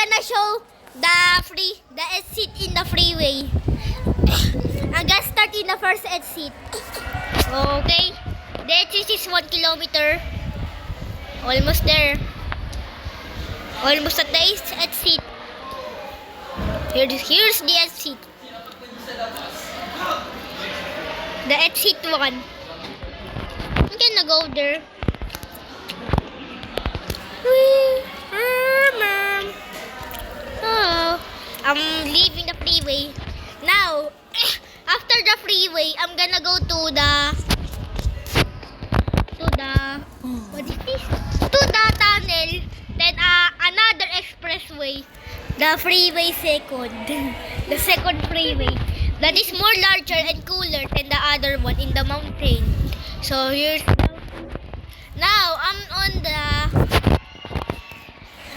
gonna show the exit in the freeway. I'm gonna start in the first exit. Okay. The exit is 1 kilometer. Almost there. Almost at the exit. Here's the exit. The exit 1. I'm gonna go there. Oh, I'm leaving the freeway. Now, after the freeway, I'm gonna go to the what is this? To the tunnel. Then another expressway. The freeway second. The second freeway. That is more larger and cooler than the other one in the mountain. So here's now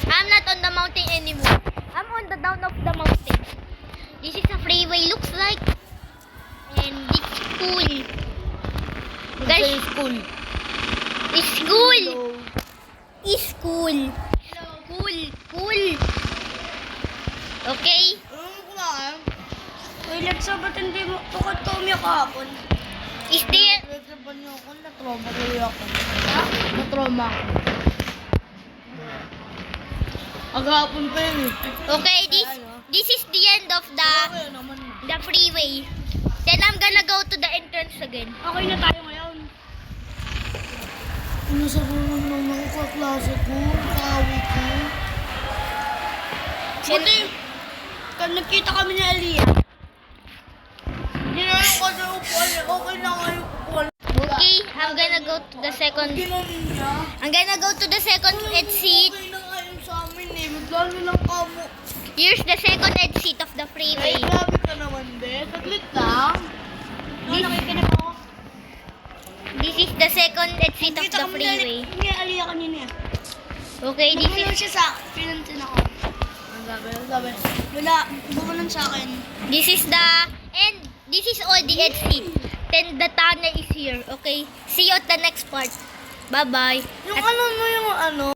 I'm not on the mountain anymore. I'm on the down of the mountain. This is a freeway looks like. And it's cool. Guys, It's cool. it's cool. Hello. It's cool. Cool. Okay? Toilet sa ba't hindi mo tukad ko umiyak kahapon? Is there Nagsaban niyo ako, na-trauma tuloy ako. Ha? Na-trauma ako. Agahapon pa yun eh. okay, this is the end of Okay naman. the freeway. Then I'm gonna go to the entrance again. Okay na tayo ngayon. Ano sa bulong ng mga kaklase ko? Kaaway ko. Buti, nagkita kami ni Aliyah. Hindi na ako sa upuan. Okay na kayo upuan. Okay, I'm gonna go to the second. Ginanin niya. I'm gonna go to the second exit. Okay na kayo sa amin eh. Maglalo lang kamo. Here's the second exit of the Ay, freeway. grabe ka naman, be. Saglit lang. Nakikinig ako. This is the second exit of the freeway. Hindi, Aliyah kanina. Okay, this Bumulong is siya sa akin. Pinantin ako. Ang gabi. Wala, bumulong sa akin. this is the end. This is all the exit. Then the tunnel is here. Okay, see you at the next part. Bye bye. Yung ano mo yung ano?